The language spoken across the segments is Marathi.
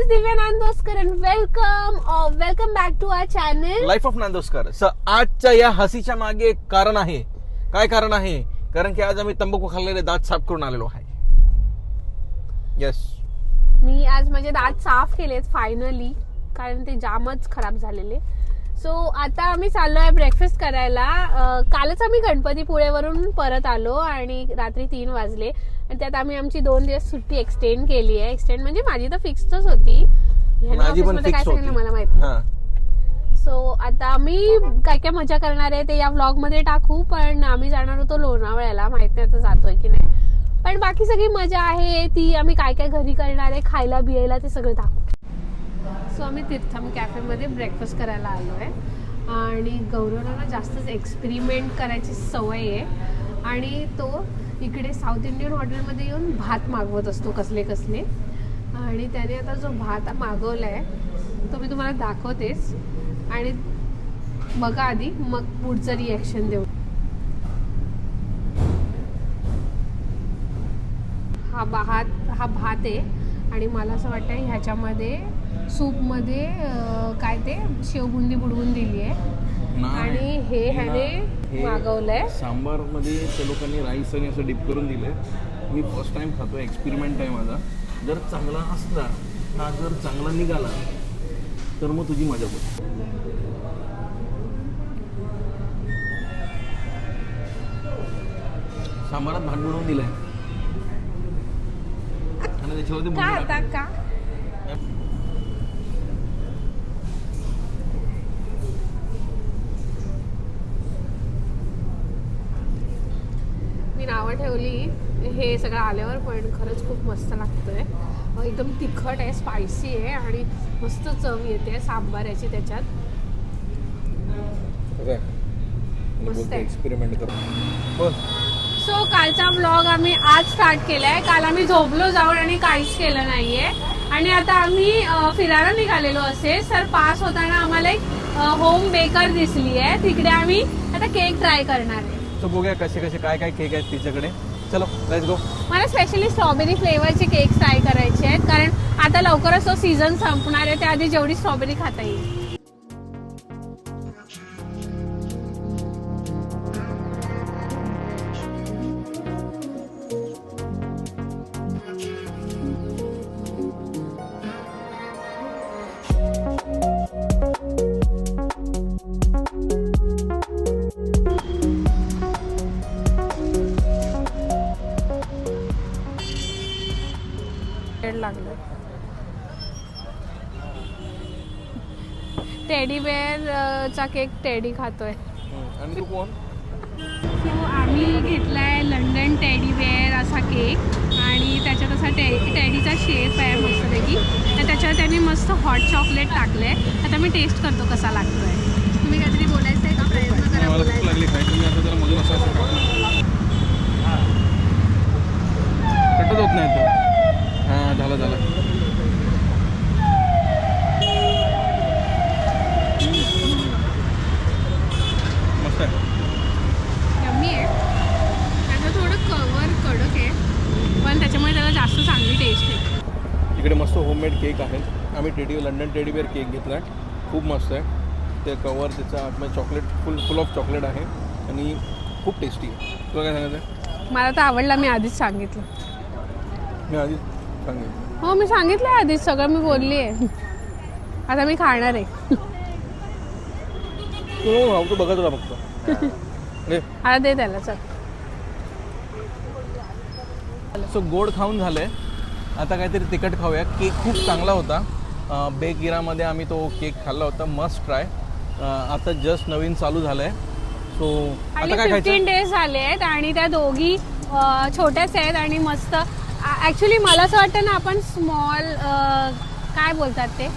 is Divya Nandoscar and welcome back to our channel life of Nandoskar. आजच्या या हसीच्या मागे एक कारण आहे. काय कारण आहे? कारण की आज आम्ही तंबाखू खाल्लेले दात साफ करून आलेलो आहे. येस, मी आज माझे दात साफ केलेत फायनली, कारण ते जामच खराब झालेले. सो आता आम्ही चाललोय ब्रेकफास्ट करायला. कालच आम्ही गणपतीपुळेवरून परत आलो आणि रात्री 3 वाजले आणि त्यात आम्ही आमची 2 दिवस सुट्टी एक्सटेंड केली आहे. एक्सटेंड म्हणजे माझी तर फिक्सच होती, माझी पण फिक्स होती. मला माहिती. सो आता आम्ही काय काय मजा करणार आहे ते या व्लॉग मध्ये टाकू. पण आम्ही जाणार होतो लोणावळ्याला, माहित नाही आता जातोय की नाही. पण बाकी सगळी मजा आहे ती आम्ही काय काय घरी करणार आहे, खायला बियायला ते सगळं दाखवू. सो आम्ही तीर्थम कॅफेमध्ये ब्रेकफास्ट करायला आलो आहे आणि गौरवला ना जास्तच एक्सपेरिमेंट करायची सवय आहे आणि तो इकडे साऊथ इंडियन हॉटेलमध्ये येऊन भात मागवत असतो कसले कसले. आणि त्याने आता जो भात मागवला आहे तो मी तुम्हाला दाखवतेच आणि बघा आधी, मग पुढचं रिॲक्शन देऊ. हा भात आहे आणि मला असं वाटतं ह्याच्यामध्ये सूपमध्ये काय ते शेवबुंदी बुडवून दिली आहे आणि हे ह्याने मागवलंय. सांबार मध्ये त्या लोकांनी राईस आणि असं डिप करून दिलंय. मी फर्स्ट टाइम खातो, एक्सपेरिमेंट आहे माझा. जर चांगला असला, हा जर चांगला निघाला तर मग तुझी मजा होती. सांबारात भात बुडवून दिलाय आणि त्याच्यावरती का आता का मी नावं ठेवली हे सगळं आल्यावर, पण खरंच खूप मस्त लागतंय. एकदम तिखट आहे, स्पायसी आहे आणि मस्त चव येते सांबाराची त्याच्यात. मस्त आहे. एक्सपेरिमेंट करू. सो कालचा व्लॉग आम्ही आज स्टार्ट केलाय. काल आम्ही झोपलो जाऊन आणि काहीच केलं नाहीये आणि आता आम्ही फिरायला निघालेलो असे. सर पास होताना आम्हाला एक होम बेकर दिसली आहे, तिकडे आम्ही आता केक ट्राय करणार आहे. तो बघूया कसे कसे काय काय केक आहेत तिच्याकडे. चलो लेट्स गो. मला स्पेशली स्ट्रॉबेरी फ्लेवरचे केक ट्राय करायचे आहेत, कारण आता लवकरच तो सीझन संपणार आहे, त्याआधी जेवढी स्ट्रॉबेरी खाता येईल. टेडी बेअर चा केक टेडी खातोय. आणि तू कोण? सो आम्ही घेतलाय लंडन टेडी बेअर असा केक आणि त्याच्यात असा टेडीचा शेप आहे मस्तपैकी आणि त्याच्यावर त्याने मस्त हॉट चॉकलेट टाकलंय. आता मी टेस्ट करतो कसा लागतोय. तुम्ही काहीतरी बोलायचं आहे का? प्रयत्न करा बोलायचा. कटत होत नाही तो. हां झालं. मस्त आहे. यम्मी आहे. त्याचं थोडं कवर कडक आहे पण त्याच्यामुळे त्याला जास्त चांगली टेस्ट आहे. इकडे मस्त होममेड केक आहे. आम्ही लंडन टेडी बेअर केक घेतला आहे. खूप मस्त आहे. ते कवर त्याचा आतमध्ये चॉकलेट फुल ऑफ चॉकलेट आहे आणि खूप टेस्टी आहे. तुला काय सांगायचं आहे? मला तर आवडला. मी आधीच सांगितलं. मी आधीच सांगितलं. हो मी सांगितलं आधीच, सगळं मी बोलली आहे. आता मी खाणार आहे. तू बघत होता फक्त. आता दे त्याला. चल. सो गोड खाऊन झालंय, आता काहीतरी तिखट खाऊया. केक खूप चांगला होता. बेक इरामध्ये आम्ही तो केक खाल्ला होता. Must try. आता जस्ट नवीन चालू झालंय. सो आता काय खायचं? 15 डेज झाले आहेत आणि त्या दोघी छोट्याच आहेत आणि मस्त. ऍक्च्युली मला असं वाटतं ना, आपण स्मॉल काय बोलतात ते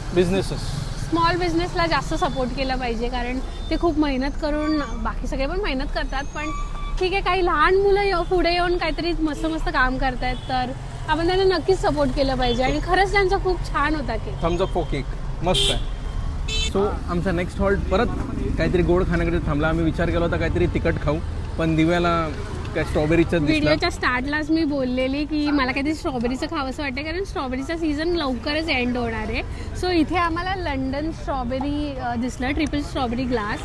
स्मॉल बिझनेसला जास्त सपोर्ट केला पाहिजे, कारण ते खूप मेहनत करून, बाकी सगळे पण मेहनत करतात पण ठीक आहे, काही लहान मुलं पुढे येऊन काहीतरी मस्त काम करतायत तर आपण त्यांना नक्कीच सपोर्ट केलं पाहिजे. आणि खरंच त्यांचा खूप छान होता cake. Thumbs up for cake. मस्त आहे. सो आमचा नेक्स्ट हॉल्ट परत काहीतरी गोड खाण्याकडे थांबला. आम्ही विचार केला होता काहीतरी तिखट खाऊ, पण दिव्याला काय स्ट्रॉबेरीच्या दिसला. व्हिडिओच्या स्टार्टलाच मी बोललेली की मला काहीतरी स्ट्रॉबेरीचं खावंसं वाटतं कारण स्ट्रॉबेरीचा सीझन लवकरच एंड होणार आहे. सो इथे आम्हाला लंडन स्ट्रॉबेरी दिसलं, ट्रिपल स्ट्रॉबेरी ग्लास.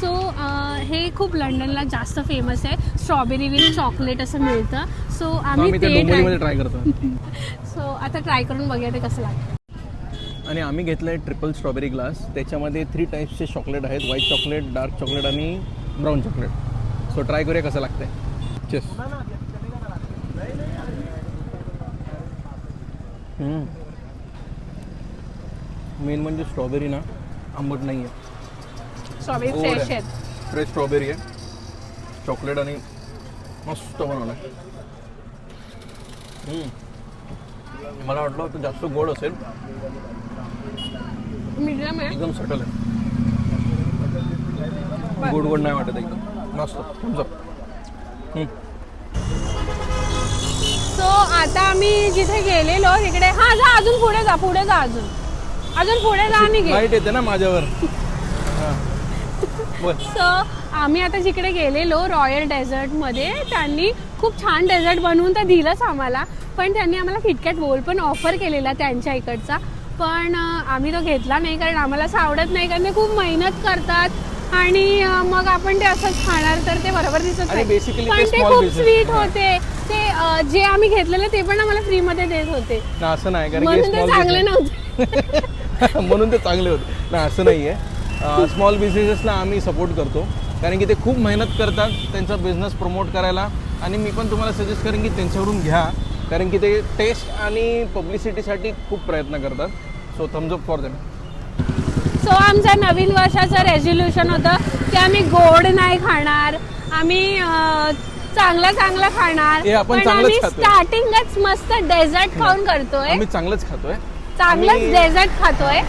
सो हे खूप लंडनला जास्त फेमस आहे. स्ट्रॉबेरी विथ चॉकलेट असं मिळतं. सो आम्ही ते ट्राय करतो. सो आता ट्राय करून बघूया ते कसं लागतं. आणि आम्ही घेतलंय ट्रिपल स्ट्रॉबेरी ग्लास. त्याच्यामध्ये 3 टाईप्सचे चॉकलेट आहेत, व्हाईट चॉकलेट, डार्क चॉकलेट आणि ब्राऊन चॉकलेट. सो ट्राय करूया कसं लागतंय. चेस. मेन म्हणजे स्ट्रॉबेरी ना आंबट नाही आहे, स्ट्रॉबेरी फ्रेश आहेत. फ्रेश स्ट्रॉबेरी आहे, चॉकलेट आणि मस्त बनवलं. मला वाटलं होतं जास्त गोड असेल, मीडियम आहे, एकदम सटल आहे. गोड गोड नाही वाटत, एकदम मस्त. Thums up. सो आता आम्ही जिथे गेलेलो तिकडे जा अजून पुढे जा, पुढे जा, अजून पुढे जा आणि घे. लाईट येते ना माझ्यावर. सो आम्ही आता जिकडे गेलेलो रॉयल डेझर्टमध्ये, त्यांनी खूप छान डेझर्ट बनवून तर दिलंच आम्हाला, पण त्यांनी आम्हाला किटकॅट बोल पण ऑफर केलेला त्यांच्या इकडचा. पण आम्ही तो घेतला नाही कारण आम्हाला असं आवडत नाही, कारण ते खूप मेहनत करतात आणि मग आपण ते असंच खाणार तर ते बरोबर दिसत नाही. पण ते खूप स्वीट होते. ते जे आम्ही घेतलेले ते पण आम्हाला फ्रीमध्ये देत होते. असं नाही, कारण म्हणून ते चांगले नव्हते. म्हणून ते चांगले होते ना, असं नाही आहे. स्मॉल बिझनेसेसला आम्ही सपोर्ट करतो कारण की ते खूप मेहनत करतात त्यांचा बिझनेस प्रमोट करायला. आणि मी पण तुम्हाला सजेस्ट करेन की त्यांच्याकडून घ्या कारण की ते टेस्ट आणि पब्लिसिटीसाठी खूप प्रयत्न करतात. So Thums up for them. So आमचं नवीन वर्षाचं रेझोल्युशन होतं की आम्ही गोड नाही खाणार, आम्ही चांगलं खाणार. पण आम्ही स्टार्टिंगच मस्त डेझर्ट खाऊन करतोय. आम्ही चांगलंच खातोय, चांगलंच डेझर्ट खातोय.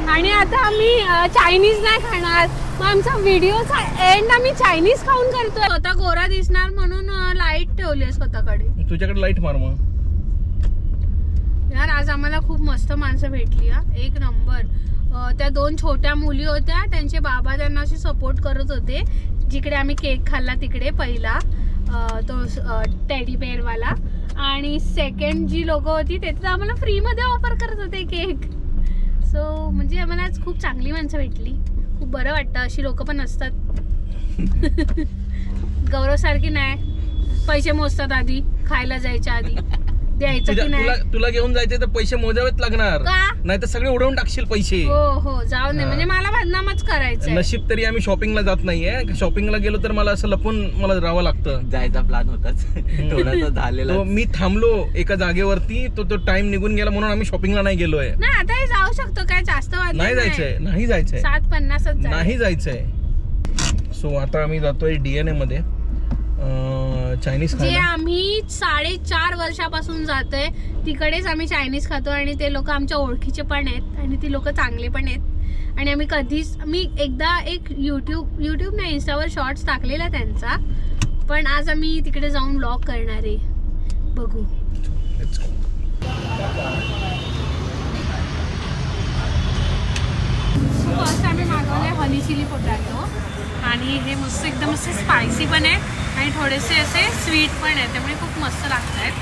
आणि आता आम्ही चायनीज नाही खाणार. मग आमचा व्हिडिओचा एंड आम्ही चायनीज खाऊन करतोय. स्वतः गोरा दिसणार म्हणून लाईट ठेवली स्वतःकडे. तुझ्याकडे लाईट मार मग. यार आज आम्हाला खूप मस्त माणसं भेटली हा, एक नंबर. त्या 2 छोट्या मुली होत्या, त्यांचे बाबा त्यांना असे सपोर्ट करत होते. जिकडे आम्ही केक खाल्ला तिकडे पहिला तो टेडी बेअरवाला, आणि सेकंड जी लोक होती ते तर आम्हाला फ्रीमध्ये ऑफर करत होते केक. सो म्हणजे आम्हाला आज खूप चांगली माणसं भेटली, खूप बरं वाटतं. अशी लोक पण असतात. गौरवसारखी नाही, पैसे मोजतात आधी, खायला जायच्या आधी द्यायचं की नाही. तुला घेऊन जायचे तर पैसे मोजावेच लागणार, का नाही तर सगळे उडवून टाकशील पैसे. हो जाऊ नये, म्हणजे मला बदनामच करायचं. नशीब तरी आम्ही शॉपिंगला जात नाहीये. शॉपिंगला गेलो तर मला असं लपून मला राहावं लागतं. जायचा प्लॅन होताच थोडासा झालेला. मी थांबलो एका जागेवरती, तो टाइम निघून गेला म्हणून आम्ही शॉपिंगला नाही गेलोय. नाही आता जाऊ शकतो, काय जास्त नाही जायचंय, नाही जायचंय, 7:50 नाही जायचंय. सो आता आम्ही जातोय DNA मध्ये चायनीज जे खायला. आम्ही 4.5 वर्षापासून जातोय तिकडेच आम्ही चायनीज खातो आणि ते लोक आमच्या ओळखीचे पण आहेत आणि ती लोक चांगले पण आहेत. आणि मी एकदा एक युट्यूब नाही इंस्टावर शॉर्ट्स टाकलेला त्यांचा, पण आज आम्ही तिकडे जाऊन व्लॉग करणार आहे, बघू. फर्स्ट आम्ही मागवले हनी चिली पोटॅटो आणि हे मस्त एकदम असे स्पायसी पण आहे आणि थोडेसे असे स्वीट पण आहे, त्यामुळे खूप मस्त लागत आहेत.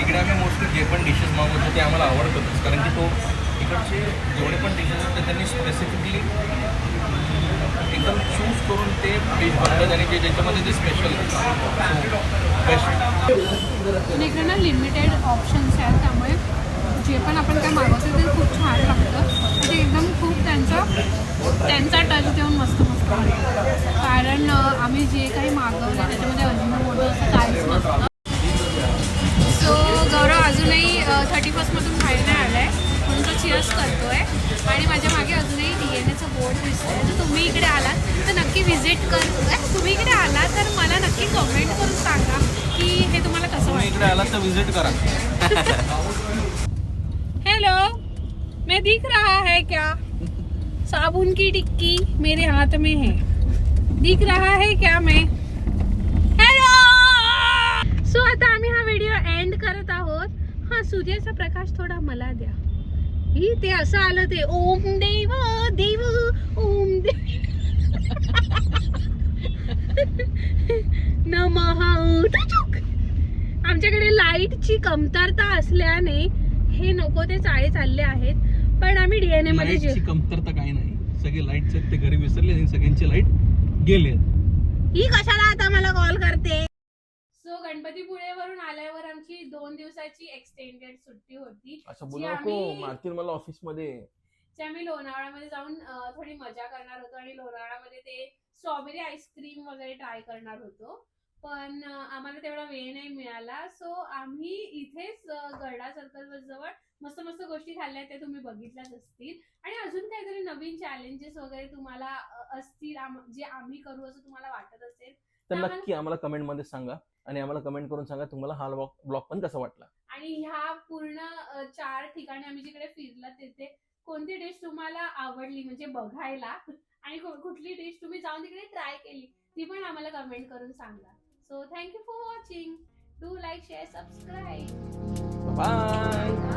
इकडे आम्ही मोस्टली जे पण डिशेस मागवतो ते आम्हाला आवडतातच, कारण की तो इकडचे जेवढे पण डिशेस आहेत त्यांनी स्पेसिफिकली एकदम चूज करून ते डिश बनवतात आणि ते ज्याच्यामध्ये ते स्पेशल बेस्ट. पण इकडे ना लिमिटेड ऑप्शन्स आहेत, त्यामुळे जे पण आपण काय मागवतो ते खूप छान लागतं. ते एकदम खूप त्यांचा टच देऊन मस्त कारण आम्ही जे काही मागवलं त्याच्यामध्ये अजिनोमोटो असं काहीच नसतं. सो गौरव अजूनही 31st मधून बाहेर नाही आला आहे म्हणून तो चिअर्स करतोय. आणि माझ्या मागे अजूनही DNAचं बोर्ड दिसतंय. जर तुम्ही इकडे आलात तर नक्की व्हिजिट तुम्ही इकडे आलात तर मला नक्की कमेंट करून सांगा की हे तुम्हाला कसं वाटतं. इकडे आलात तर व्हिजिट करा. हेलो, मैं दिख रहा है क्या? साबुन की टिक्की मेरे हाथ में है. दिख रहा है क्या मैं? हॅलो. सो आता आम्ही हा व्हिडिओ एंड करत आहोत. हा सूर्याचा प्रकाश थोडा मला द्या. ही ते असं आलं ते ओम देव देव ओम देव नमः. आमच्याकडे लाईटची कमतरता असल्याने हे नको ते चाळे चालले आहेत. पण आम्ही डीएनए मध्ये लाईटची कमतरता काही नाही. सगळे लाईट ते घरी विसरले आणि सगळ्यांची लाईट गेले. ही कशाला आता मला कॉल करते. सो गणपतीपुळेवरून आल्यावर आमची 2 दिवसाची एक्सटेंडेड सुट्टी होती. असं बोलू नको, मारतील मला ऑफिस मध्ये. जे आम्ही लोणावळ्यामध्ये जाऊन थोडी मजा करणार होतो आणि लोणावळ्यामध्ये ते स्ट्रॉबेरी आईस्क्रीम वगैरे ट्राय करणार होतो. पण आम्हाला तेवढा वेळ नाही मिळाला. सो आम्ही इथेच गरडा सर्कल जवळ मस्त मस्त गोष्टी खाल्ल्या, त्या तुम्ही बघितल्याच असतील. आणि अजून काहीतरी नवीन चॅलेंजेस वगैरे तुम्हाला असतील जे आम्ही करू असं तुम्हाला वाटत असेल तर नक्की आम्हाला कमेंट मध्ये सांगा आणि आम्हाला कमेंट करून सांगा तुम्हाला हा ब्लॉग पण कसा वाटला. आणि ह्या पूर्ण 4 ठिकाणी आम्ही जिकडे फिरला तिथे कोणती डिश तुम्हाला आवडली म्हणजे बघायला, आणि कुठली डिश तुम्ही जाऊन तिकडे ट्राय केली ती पण आम्हाला कमेंट करून सांगा. So thank you for watching. Do like share subscribe. Bye.